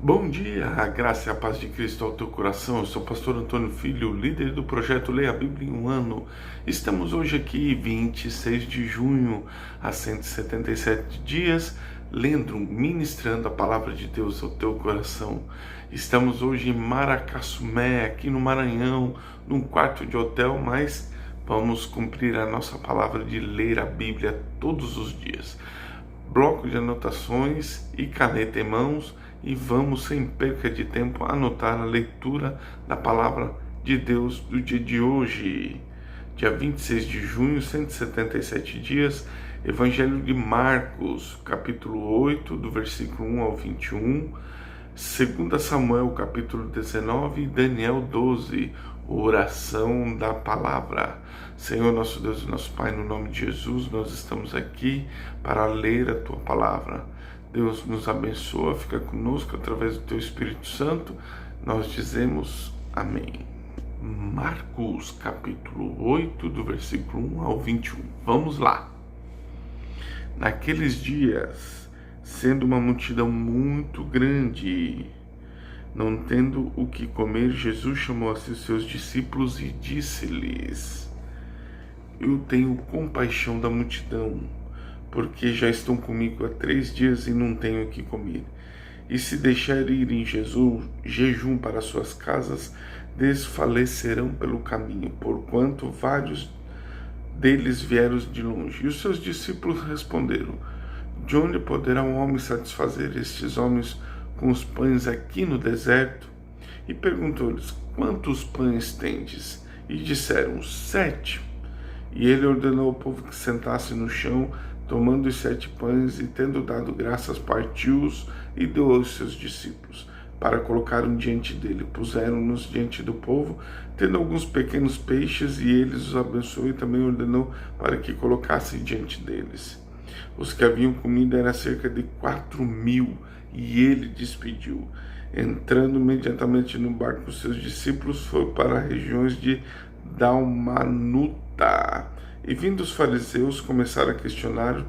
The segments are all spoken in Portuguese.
Bom dia, a graça e a paz de Cristo ao teu coração. Eu sou o pastor Antônio Filho, líder do projeto Leia a Bíblia em um Ano. Estamos hoje aqui, 26 de junho, há 177 dias, ministrando a palavra de Deus ao teu coração. Estamos hoje em Maracassumé, aqui no Maranhão, num quarto de hotel, mas vamos cumprir a nossa palavra de ler a Bíblia todos os dias. Bloco de anotações e caneta em mãos, e vamos, sem perca de tempo, anotar a leitura da palavra de Deus do dia de hoje, dia 26 de junho, 177 dias, Evangelho de Marcos, capítulo 8, do versículo 1 ao 21, 2 Samuel, capítulo 19, e Daniel 12, oração da palavra. Senhor, nosso Deus e nosso Pai, no nome de Jesus, nós estamos aqui para ler a Tua palavra. Deus nos abençoa, fica conosco através do Teu Espírito Santo. Nós dizemos amém. Marcos, capítulo 8, do versículo 1 ao 21. Vamos lá. Naqueles dias, sendo uma multidão muito grande, não tendo o que comer, Jesus chamou a si seus discípulos e disse-lhes: Eu tenho compaixão da multidão, porque já estão comigo há 3 dias e não tenho o que comer. E se deixar ir em jejum para suas casas, desfalecerão pelo caminho, porquanto vários deles vieram de longe. E os seus discípulos responderam: De onde poderá um homem satisfazer estes homens com os pães aqui no deserto? E perguntou-lhes: Quantos pães tendes? E disseram: 7. E ele ordenou ao povo que sentasse no chão, tomando os 7 pães, e tendo dado graças, partiu-os e deu aos seus discípulos, para colocarem diante dele. Puseram-nos diante do povo, tendo alguns pequenos peixes, e eles os abençoou, e também ordenou para que colocassem diante deles. Os que haviam comido era cerca de 4.000, e ele despediu. Entrando imediatamente no barco com seus discípulos, foi para as regiões de Dalmanuta. E vindo os fariseus, começaram a questioná-lo,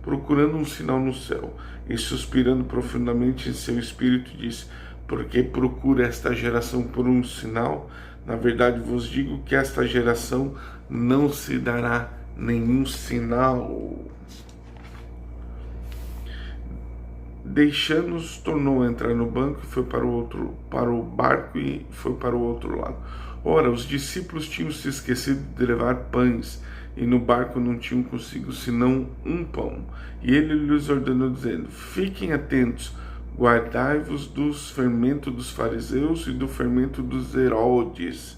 procurando um sinal no céu. E suspirando profundamente em seu espírito, disse: Por que procura esta geração por um sinal? Na verdade vos digo que esta geração não se dará nenhum sinal. Deixando-os, tornou a entrar no banco e foi para o barco e foi para o outro lado. Ora, os discípulos tinham se esquecido de levar pães, e no barco não tinham consigo senão um pão. E ele lhes ordenou, dizendo: Fiquem atentos, guardai-vos do fermento dos fariseus e do fermento dos Herodes.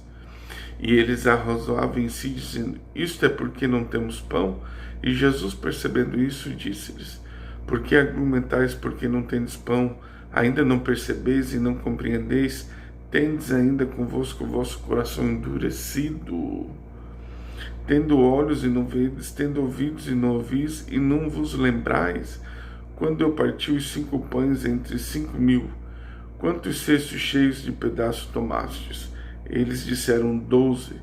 E eles arrazoavam em si, dizendo: Isto é porque não temos pão? E Jesus, percebendo isso, disse-lhes: Por que argumentais porque não tendes pão? Ainda não percebeis e não compreendeis? Tendes ainda convosco o vosso coração endurecido? Tendo olhos e não vedes, tendo ouvidos e não ouvis, e não vos lembrais? Quando eu parti os 5 pães entre 5.000, quantos cestos cheios de pedaços tomastes? Eles disseram 12.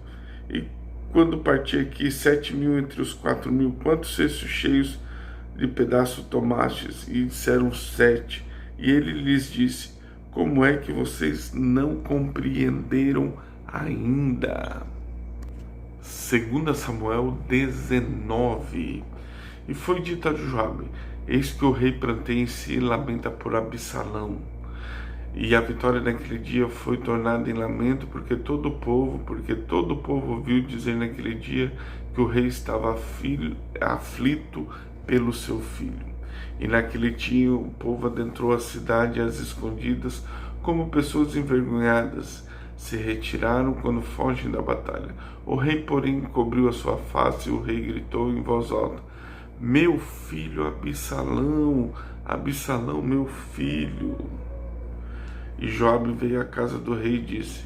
E quando parti aqui 7.000 entre os 4.000, quantos cestos cheios de pedaços tomastes? E disseram 7. E ele lhes disse: Como é que vocês não compreenderam ainda? 2 Samuel 19. E foi dito a Joabe: Eis que o rei pranteia em si e lamenta por Absalão. E a vitória naquele dia foi tornada em lamento, porque todo o povo ouviu dizer naquele dia que o rei estava aflito pelo seu filho. E naquele dia o povo adentrou a cidade às escondidas, como pessoas envergonhadas se retiraram quando fogem da batalha. O rei, porém, cobriu a sua face, e o rei gritou em voz alta: Meu filho Absalão, Absalão, meu filho. E Joabe veio à casa do rei e disse: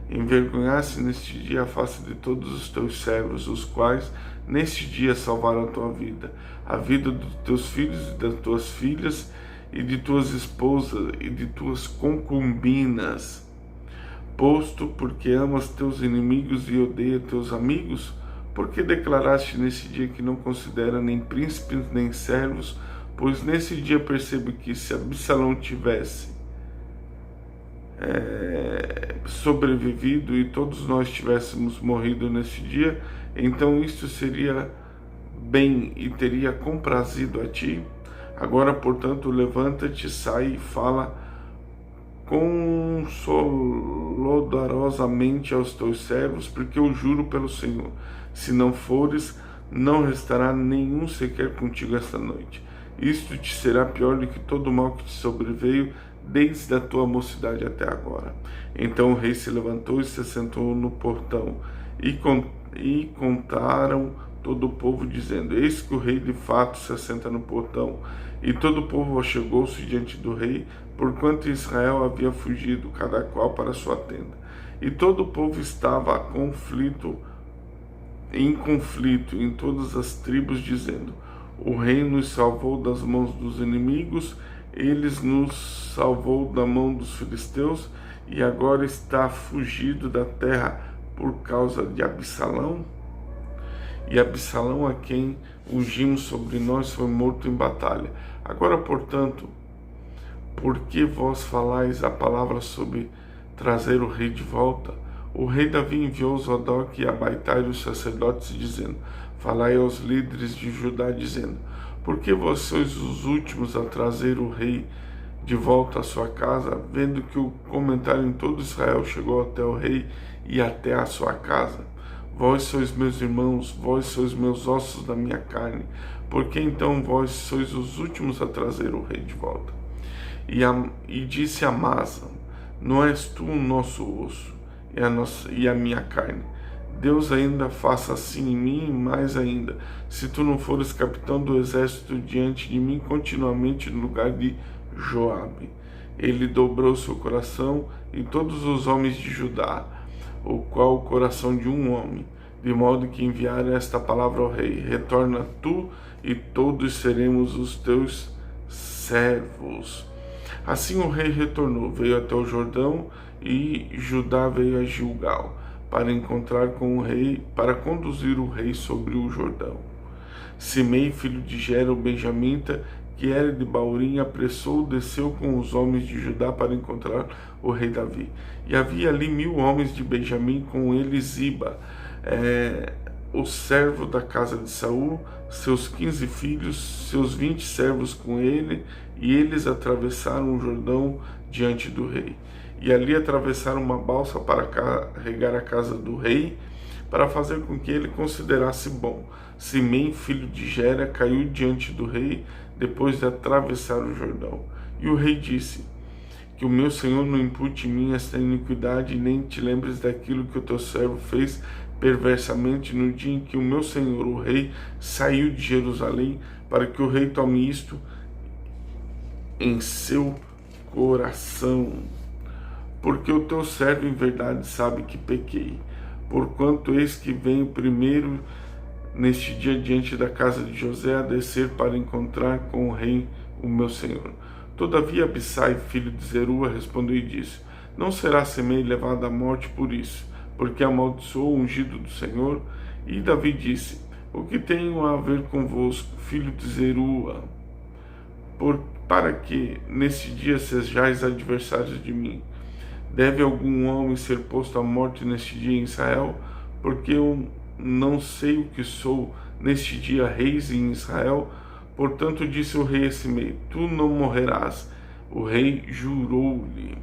Envergonhaste neste dia a face de todos os teus servos, os quais neste dia salvaram a tua vida, a vida dos teus filhos e das tuas filhas, e de tuas esposas e de tuas concubinas. Posto porque amas teus inimigos e odeias teus amigos, porque declaraste nesse dia que não considera nem príncipes nem servos, pois nesse dia percebo que se Absalão tivesse sobrevivido e todos nós tivéssemos morrido nesse dia, então isto seria bem e teria comprazido a ti. Agora, portanto, levanta-te, sai e fala consolidorosamente aos teus servos, porque eu juro pelo Senhor, se não fores, não restará nenhum sequer contigo esta noite. Isto te será pior do que todo o mal que te sobreveio desde a tua mocidade até agora. Então o rei se levantou e se assentou no portão, e contaram todo o povo, dizendo: eis que o rei de fato se assenta no portão. E todo o povo achegou-se diante do rei, porquanto Israel havia fugido, cada qual para sua tenda. E todo o povo estava em conflito em todas as tribos, dizendo: o rei nos salvou das mãos dos inimigos, eles nos salvou da mão dos filisteus, e agora está fugido da terra por causa de Absalão. E Absalão, a quem ungimos sobre nós, foi morto em batalha. Agora, portanto, por que vós falais a palavra sobre trazer o rei de volta? O rei Davi enviou Zadok e Abaitai, os sacerdotes, dizendo: falai aos líderes de Judá, dizendo: por que vós sois os últimos a trazer o rei de volta à sua casa, vendo que o comentário em todo Israel chegou até o rei e até a sua casa? Vós sois meus irmãos, vós sois meus ossos da minha carne, porque então vós sois os últimos a trazer o rei de volta? E disse Amasa: não és tu o nosso osso e a minha carne? Deus ainda faça assim em mim, e mais ainda, se tu não fores capitão do exército diante de mim continuamente no lugar de Joabe. Ele dobrou seu coração e todos os homens de Judá, o qual o coração de um homem, de modo que enviaram esta palavra ao rei: retorna tu e todos seremos os teus servos. Assim o rei retornou, veio até o Jordão, e Judá veio a Gilgal para encontrar com o rei, para conduzir o rei sobre o Jordão. Simei, filho de Gera, o benjamita, que era de Baurim, apressou, desceu com os homens de Judá para encontrar o rei Davi. E havia ali 1000 homens de Benjamim, com ele Ziba, o servo da casa de Saul, seus 15 filhos, seus 20 servos com ele, e eles atravessaram o Jordão diante do rei. E ali atravessaram uma balsa para carregar a casa do rei, para fazer com que ele considerasse bom. Simei, filho de Gera, caiu diante do rei, depois de atravessar o Jordão. E o rei disse: que o meu senhor não impute em mim esta iniquidade, nem te lembres daquilo que o teu servo fez perversamente no dia em que o meu senhor, o rei, saiu de Jerusalém, para que o rei tome isto em seu coração. Porque o teu servo em verdade sabe que pequei, porquanto eis que venho primeiro neste dia diante da casa de José a descer para encontrar com o rei, o meu senhor. Todavia Abissai, filho de Zerua, respondeu e disse: não será Simei levado à morte por isso, porque amaldiçoou o ungido do Senhor? E Davi disse: o que tenho a ver convosco, filho de Zerua, para que nesse dia sejais adversários de mim? Deve algum homem ser posto à morte neste dia em Israel? Porque eu não sei o que sou neste dia reis em Israel. Portanto disse o rei a Simei: tu não morrerás. O rei jurou-lhe.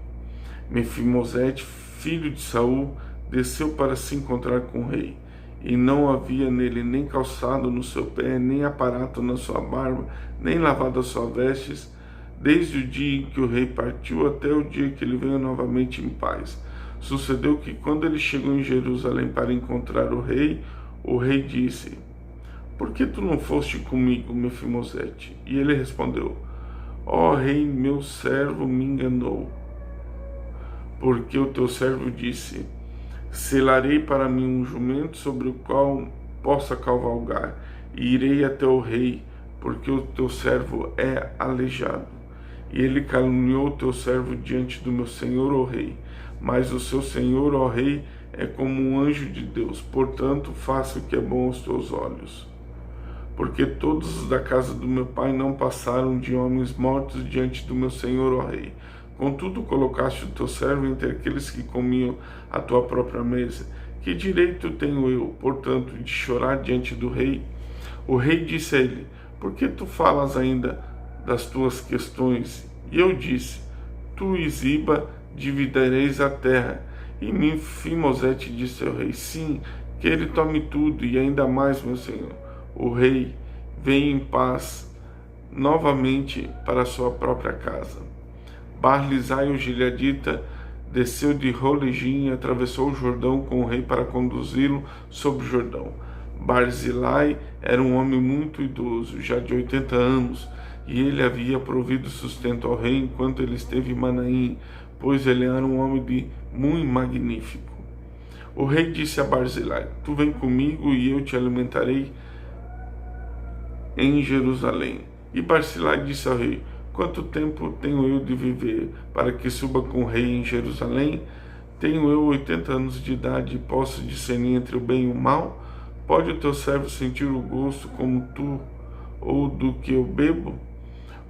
Mefimosete, filho de Saul, desceu para se encontrar com o rei, e não havia nele nem calçado no seu pé, nem aparato na sua barba, nem lavado as suas vestes, desde o dia em que o rei partiu até o dia que ele veio novamente em paz. Sucedeu que, quando ele chegou em Jerusalém para encontrar o rei disse: por que tu não foste comigo, Mefimosete? E ele respondeu: ó rei, meu servo me enganou, porque o teu servo disse: selarei para mim um jumento sobre o qual possa cavalgar, e irei até o rei, porque o teu servo é aleijado. E ele caluniou o teu servo diante do meu senhor, ó rei. Mas o seu senhor, ó rei, é como um anjo de Deus, portanto faça o que é bom aos teus olhos. Porque todos os da casa do meu pai não passaram de homens mortos diante do meu senhor, ó rei. Contudo, colocaste o teu servo entre aqueles que comiam à tua própria mesa. Que direito tenho eu, portanto, de chorar diante do rei? O rei disse a ele: por que tu falas ainda das tuas questões? E eu disse: tu e Ziba dividireis a terra. E Mefibosete disse ao rei: sim, que ele tome tudo, e ainda mais, meu senhor. O rei vem em paz novamente para sua própria casa. Barzilai, o gileadita, desceu de Rolegim e atravessou o Jordão com o rei para conduzi-lo sobre o Jordão. Barzilai era um homem muito idoso, já de 80 anos, e ele havia provido sustento ao rei enquanto ele esteve em Manaim, pois ele era um homem de muito magnífico. O rei disse a Barzilai: tu vem comigo e eu te alimentarei em Jerusalém. E Barzilai disse ao rei: quanto tempo tenho eu de viver para que suba com o rei em Jerusalém? Tenho eu 80 anos de idade e posso discernir entre o bem e o mal? Pode o teu servo sentir o gosto como tu, ou do que eu bebo?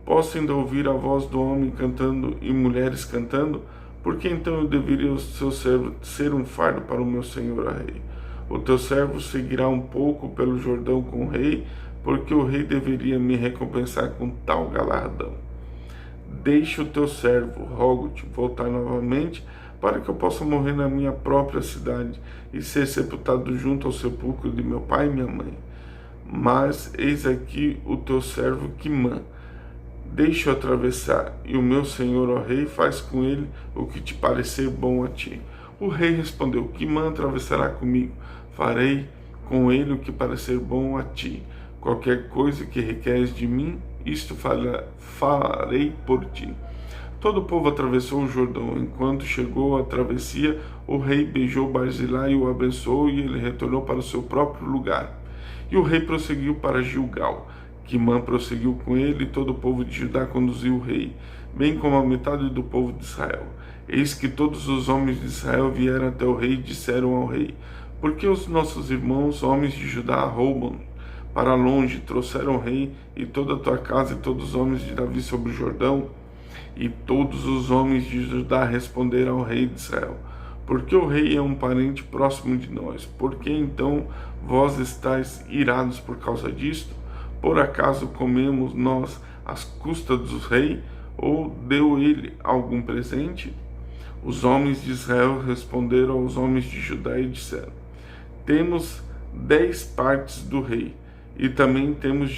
Posso ainda ouvir a voz do homem cantando e mulheres cantando? Por que então eu deveria o seu servo ser um fardo para o meu senhor a rei? O teu servo seguirá um pouco pelo Jordão com o rei, porque o rei deveria me recompensar com tal galardão. Deixa o teu servo, rogo-te, voltar novamente, para que eu possa morrer na minha própria cidade e ser sepultado junto ao sepulcro de meu pai e minha mãe. Mas eis aqui o teu servo Quimã. Deixa-o atravessar, e o meu senhor, ó rei, faz com ele o que te parecer bom a ti. O rei respondeu: Quimã atravessará comigo, farei com ele o que parecer bom a ti. Qualquer coisa que requeres de mim, isto farei por ti. Todo o povo atravessou o Jordão. Enquanto chegou à travessia, o rei beijou Barzilai e o abençoou, e ele retornou para o seu próprio lugar. E o rei prosseguiu para Gilgal. Quimã prosseguiu com ele, e todo o povo de Judá conduziu o rei, bem como a metade do povo de Israel. Eis que todos os homens de Israel vieram até o rei e disseram ao rei: por que os nossos irmãos, homens de Judá, roubam para longe, trouxeram o rei e toda a tua casa e todos os homens de Davi sobre o Jordão? E todos os homens de Judá responderam ao rei de Israel: porque o rei é um parente próximo de nós. Por que então vós estáis irados por causa disto? Por acaso comemos nós às custas do rei, ou deu ele algum presente? Os homens de Israel responderam aos homens de Judá e disseram: temos 10 partes do rei, e também temos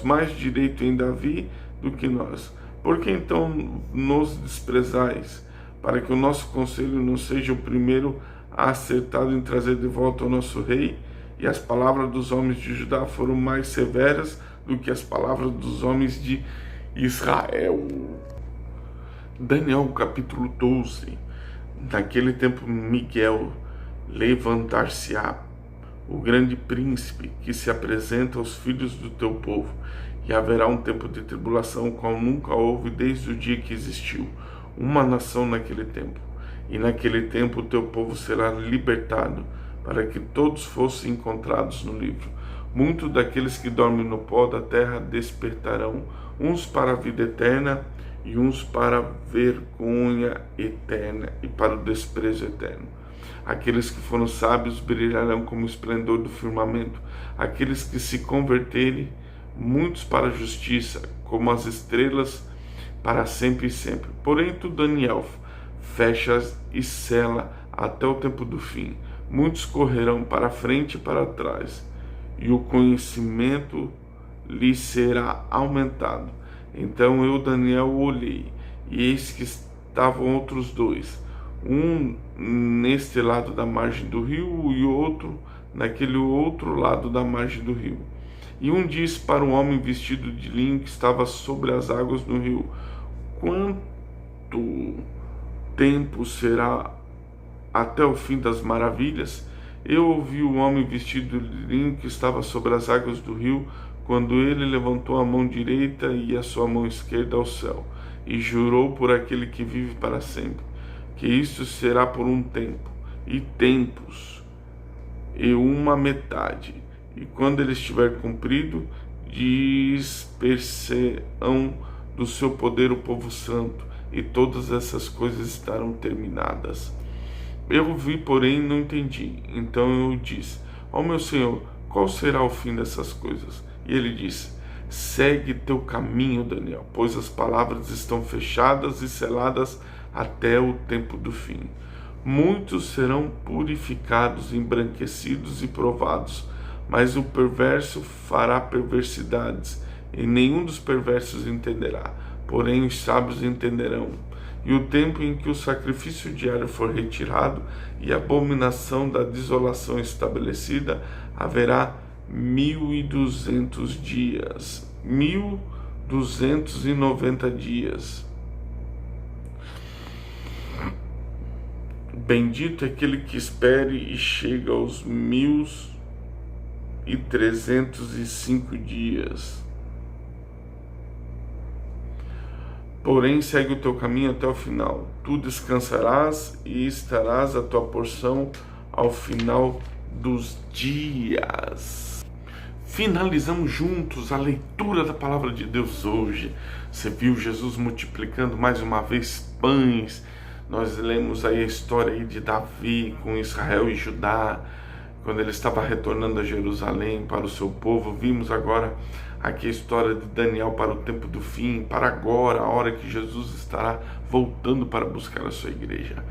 mais direito em Davi do que nós. Por que então nos desprezais, para que o nosso conselho não seja o primeiro acertado em trazer de volta o nosso rei? E as palavras dos homens de Judá foram mais severas do que as palavras dos homens de Israel. Daniel capítulo 12. Naquele tempo Miguel levantar-se-á, o grande príncipe que se apresenta aos filhos do teu povo, e haverá um tempo de tribulação qual nunca houve desde o dia que existiu uma nação naquele tempo. E naquele tempo o teu povo será libertado, para que todos fossem encontrados no livro. Muitos daqueles que dormem no pó da terra despertarão, uns para a vida eterna e uns para a vergonha eterna e para o desprezo eterno. Aqueles que foram sábios brilharão como o esplendor do firmamento. Aqueles que se converterem, muitos para a justiça, como as estrelas para sempre e sempre. Porém tu, Daniel, fechas e sela até o tempo do fim. Muitos correrão para a frente e para trás, e o conhecimento lhes será aumentado. Então eu, Daniel, olhei, e eis que estavam outros dois, um neste lado da margem do rio e o outro naquele outro lado da margem do rio. E um disse para um homem vestido de linho que estava sobre as águas do rio: quanto tempo será até o fim das maravilhas? Eu ouvi o homem vestido de linho que estava sobre as águas do rio, quando ele levantou a mão direita e a sua mão esquerda ao céu, e jurou por aquele que vive para sempre, que isto será por um tempo, e tempos, e uma metade, e quando ele estiver cumprido, dispersarão do seu poder o povo santo, e todas essas coisas estarão terminadas. Eu vi, porém não entendi. Então eu disse: ó meu Senhor, qual será o fim dessas coisas? E ele disse: segue teu caminho, Daniel, pois as palavras estão fechadas e seladas até o tempo do fim. Muitos serão purificados, embranquecidos e provados, mas o perverso fará perversidades, e nenhum dos perversos entenderá, porém os sábios entenderão. E o tempo em que o sacrifício diário for retirado e a abominação da desolação estabelecida, haverá 1.200 dias, 1.290 dias. Bendito é aquele que espere e chega aos 1.305 dias. Porém, segue o teu caminho até o final. Tu descansarás e estarás a tua porção ao final dos dias. Finalizamos juntos a leitura da palavra de Deus hoje. Você viu Jesus multiplicando mais uma vez pães. Nós lemos aí a história aí de Davi com Israel e Judá, quando ele estava retornando a Jerusalém para o seu povo. Vimos agora aqui a história de Daniel para o tempo do fim, para agora, a hora que Jesus estará voltando para buscar a sua igreja.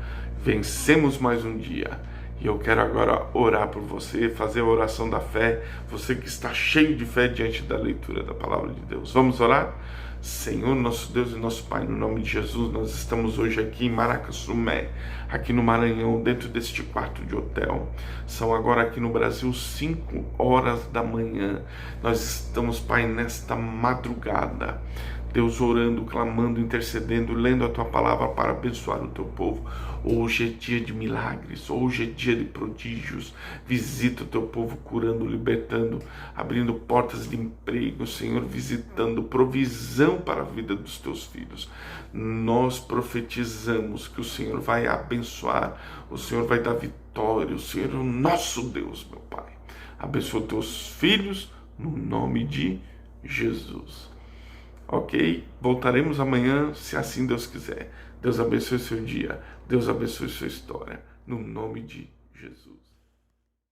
Vencemos mais um dia. E eu quero agora orar por você, fazer a oração da fé, você que está cheio de fé diante da leitura da palavra de Deus. Vamos orar? Senhor, nosso Deus e nosso Pai, no nome de Jesus, nós estamos hoje aqui em Maracassumé, aqui no Maranhão, dentro deste quarto de hotel. São agora aqui no Brasil 5 horas da manhã. Nós estamos, Pai, nesta madrugada, Deus, orando, clamando, intercedendo, lendo a Tua palavra para abençoar o Teu povo. Hoje é dia de milagres, hoje é dia de prodígios. Visita o Teu povo, curando, libertando, abrindo portas de emprego, Senhor, visitando, provisão para a vida dos Teus filhos. Nós profetizamos que o Senhor vai abençoar, o Senhor vai dar vitória, o Senhor é o nosso Deus, meu Pai. Abençoa os Teus filhos, no nome de Jesus. Ok? Voltaremos amanhã, se assim Deus quiser. Deus abençoe seu dia. Deus abençoe sua história. No nome de Jesus.